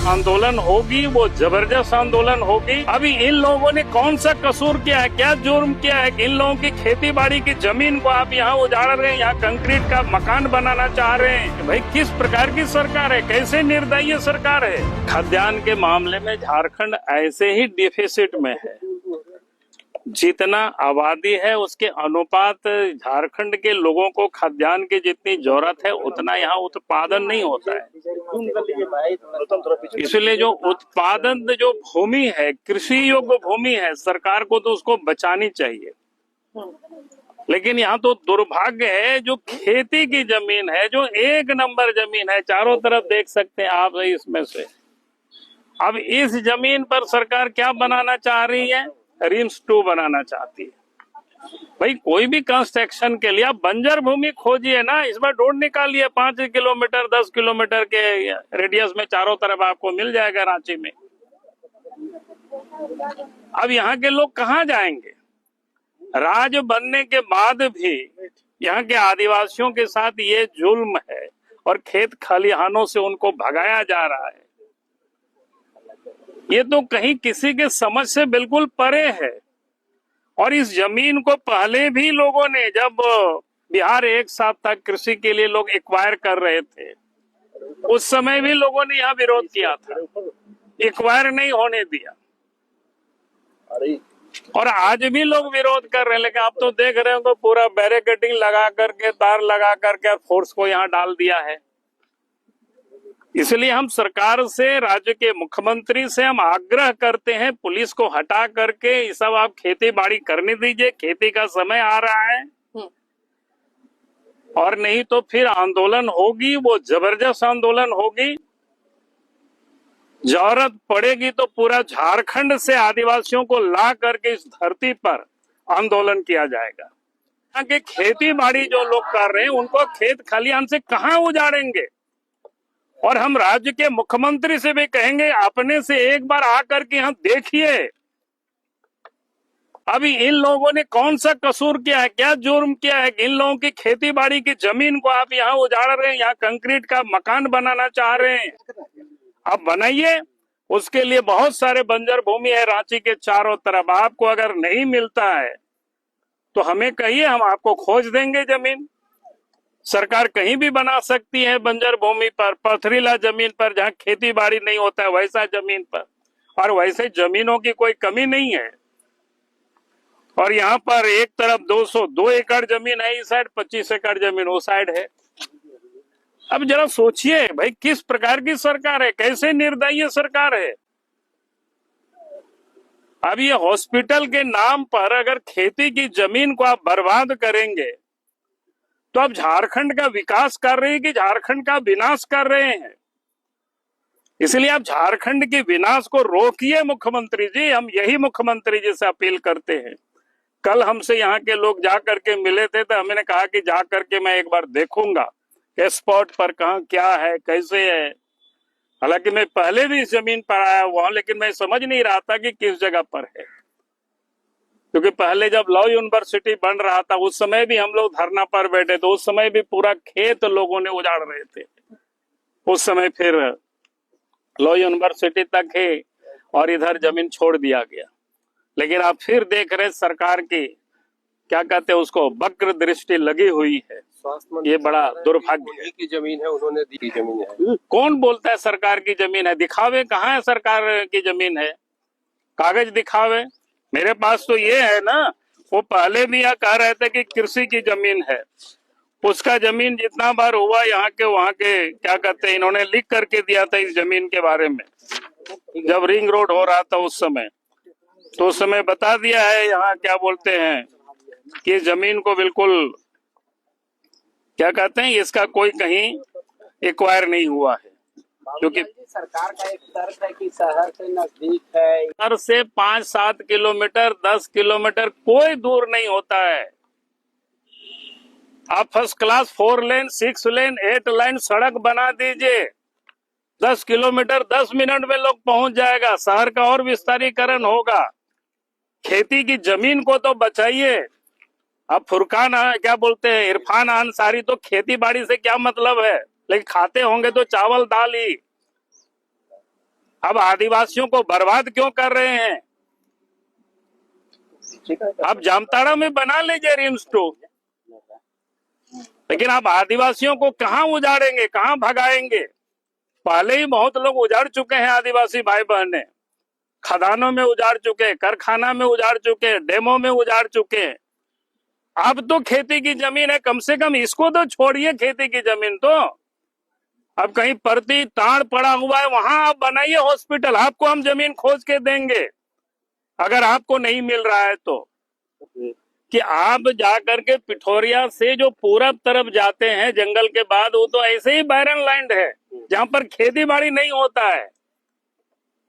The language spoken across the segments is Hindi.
आंदोलन होगी वो जबरदस्त आंदोलन होगी। अभी इन लोगों ने कौन सा कसूर किया है, क्या जुर्म किया है? इन लोगों की खेती बाड़ी की जमीन को आप यहाँ उजाड़ रहे हैं, यहाँ कंक्रीट का मकान बनाना चाह रहे हैं। भाई किस प्रकार की सरकार है, कैसे निर्दयी सरकार है? खाद्यान्न के मामले में झारखंड ऐसे ही डिफिसिट में है। जितना आबादी है उसके अनुपात झारखंड के लोगों को खाद्यान्न की जितनी जरूरत है उतना यहाँ उत्पादन नहीं होता है। इसलिए जो उत्पादन जो भूमि है, कृषि योग्य भूमि है, सरकार को तो उसको बचानी चाहिए। लेकिन यहाँ तो दुर्भाग्य है, जो खेती की जमीन है, जो एक नंबर जमीन है, चारों तरफ देख सकते हैं आप इसमें से। अब इस जमीन पर सरकार क्या बनाना चाह रही है? रिम्स 2 बनाना चाहती है। भाई कोई भी कंस्ट्रक्शन के लिए आप बंजर भूमि खोजिए ना, इसमें रोड निकालिए 5 किलोमीटर 10 किलोमीटर के रेडियस में, चारों तरफ आपको मिल जाएगा रांची में। अब यहाँ के लोग कहाँ जाएंगे? राज बनने के बाद भी यहाँ के आदिवासियों के साथ ये जुल्म है और खेत खलिहानों से उनको भगाया जा रहा है। ये तो कहीं किसी के समझ से बिल्कुल परे है। और इस जमीन को पहले भी लोगों ने, जब बिहार एक साथ तक कृषि के लिए लोग एक्वायर कर रहे थे, उस समय भी लोगों ने यहाँ विरोध किया था, एक्वायर नहीं होने दिया। और आज भी लोग विरोध कर रहे हैं। लेकिन आप तो देख रहे हो तो पूरा बैरिकेडिंग लगा करके, तार लगा करके फोर्स को यहाँ डाल दिया है। इसलिए हम सरकार से, राज्य के मुख्यमंत्री से हम आग्रह करते हैं, पुलिस को हटा करके ये सब आप खेती बाड़ी करने दीजिए, खेती का समय आ रहा है। और नहीं तो फिर आंदोलन होगी, वो जबरदस्त आंदोलन होगी। जरूरत पड़ेगी तो पूरा झारखंड से आदिवासियों को ला करके इस धरती पर आंदोलन किया जाएगा। यहाँ के खेती बाड़ी जो लोग कर रहे हैं उनको खेत खलिहान से कहाँ उजाड़ेंगे? और हम राज्य के मुख्यमंत्री से भी कहेंगे, अपने से एक बार आकर के यहाँ देखिए, अभी इन लोगों ने कौन सा कसूर किया है, क्या जुर्म किया है? इन लोगों की खेती बाड़ी की जमीन को आप यहाँ उजाड़ रहे हैं, यहाँ कंक्रीट का मकान बनाना चाह रहे हैं। आप बनाइए, उसके लिए बहुत सारे बंजर भूमि है रांची के चारों तरफ। आपको अगर नहीं मिलता है तो हमें कहिए, हम आपको खोज देंगे जमीन। सरकार कहीं भी बना सकती है, बंजर भूमि पर, पथरीला जमीन पर, जहाँ खेती बाड़ी नहीं होता है वैसा जमीन पर। और वैसे जमीनों की कोई कमी नहीं है। और यहाँ पर एक तरफ 202 एकड़ जमीन है इस साइड, 25 एकड़ जमीन वो साइड है। अब जरा सोचिए भाई, किस प्रकार की सरकार है, कैसे निर्दयी सरकार है। अब ये हॉस्पिटल के नाम पर अगर खेती की जमीन को आप बर्बाद करेंगे तो आप झारखंड का विकास कर रहे हैं कि झारखंड का विनाश कर रहे हैं? इसलिए आप झारखंड के विनाश को रोकिए मुख्यमंत्री जी। हम यही मुख्यमंत्री जी से अपील करते हैं। कल हमसे यहाँ के लोग जा करके मिले थे तो हमने कहा कि जा करके मैं एक बार देखूंगा स्पॉट पर कहाँ क्या है, कैसे है। हालांकि मैं पहले भी इस जमीन पर आया हुआ हूं, लेकिन मैं समझ नहीं रहा था कि किस जगह पर है। क्योंकि पहले जब लॉ यूनिवर्सिटी बन रहा था उस समय भी हम लोग धरना पर बैठे, तो उस समय भी पूरा खेत लोगों ने उजाड़ रहे थे। उस समय फिर लॉ यूनिवर्सिटी तक है और इधर जमीन छोड़ दिया गया। लेकिन आप फिर देख रहे सरकार की, क्या कहते हैं उसको, वक्र दृष्टि लगी हुई है। ये बड़ा दुर्भाग्य है। की जमीन है, उन्होंने दी जमीन है। कौन बोलता है सरकार की जमीन है? दिखावे कहाँ है सरकार की जमीन है? कागज दिखावे। मेरे पास तो ये है ना, वो पहले भी यह कह रहे थे कि कृषि की जमीन है। उसका जमीन जितना बार हुआ यहाँ के वहाँ के, क्या कहते हैं, इन्होंने लिख करके दिया था इस जमीन के बारे में। जब रिंग रोड हो रहा था उस समय, तो उस समय बता दिया है यहाँ, क्या बोलते हैं, कि जमीन को बिल्कुल, क्या कहते हैं, इसका कोई कहीं एक्वायर नहीं हुआ है। क्योंकि सरकार का एक तर्क है कि शहर से नजदीक है, शहर से 5-7 किलोमीटर 10 किलोमीटर कोई दूर नहीं होता है। आप फर्स्ट क्लास 4 लेन 6 लेन 8 लाइन सड़क बना दीजिए, 10 किलोमीटर 10 मिनट में लोग पहुंच जाएगा। शहर का और विस्तारीकरण होगा। खेती की जमीन को तो बचाइए। अब फुरकान, क्या बोलते हैं, इरफान अंसारी तो खेती बाड़ी से क्या मतलब है, लेकिन खाते होंगे तो चावल दाल ही। अब आदिवासियों को बर्बाद क्यों कर रहे हैं? आप जामताड़ा में बना लीजिए रिम्स 2, लेकिन आप आदिवासियों को कहाँ उजाड़ेंगे, कहाँ भगाएंगे? पहले ही बहुत लोग उजाड़ चुके हैं, आदिवासी भाई बहने खदानों में उजाड़ चुके, कारखाना में उजाड़ चुके, डैमों में उजाड़ चुके। अब तो खेती की जमीन है, कम से कम इसको तो छोड़िए, खेती की जमीन तो। अब कहीं परती ताड़ पड़ा हुआ है, वहां आप बनाइए हॉस्पिटल, आपको हम जमीन खोज के देंगे अगर आपको नहीं मिल रहा है तो। कि आप जाकर के पिठोरिया से जो पूरब तरफ जाते हैं जंगल के बाद, वो तो ऐसे ही बैरन लैंड है जहां पर खेती बाड़ी नहीं होता है।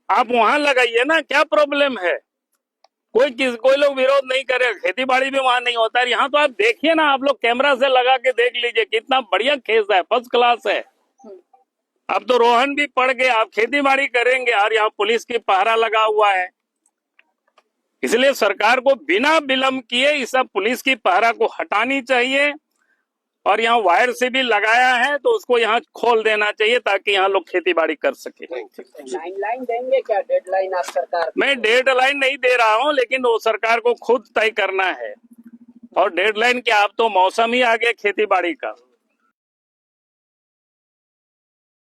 आप वहां लगाइए ना, क्या प्रॉब्लम है? कोई लोग विरोध नहीं करे, खेती बाड़ी भी वहां नहीं होता है। यहाँ तो आप देखिए ना, आप लोग कैमरा से लगा के देख लीजिए, कितना बढ़िया खेत है, फर्स्ट क्लास है। अब तो रोहन भी पड़ गए, आप खेती बाड़ी करेंगे और यहाँ पुलिस की पहरा लगा हुआ है। इसलिए सरकार को बिना विलंब किए इस सब पुलिस की पहरा को हटानी चाहिए, और यहाँ वायर से भी लगाया है तो उसको यहाँ खोल देना चाहिए ताकि यहाँ लोग खेती बाड़ी कर सके। टाइमलाइन देंगे क्या, डेडलाइन आप सरकार? मैं डेडलाइन नहीं दे रहा हूँ, लेकिन वो सरकार को खुद तय करना है। और डेडलाइन क्या, अब तो मौसम ही आ गया खेती बाड़ी का।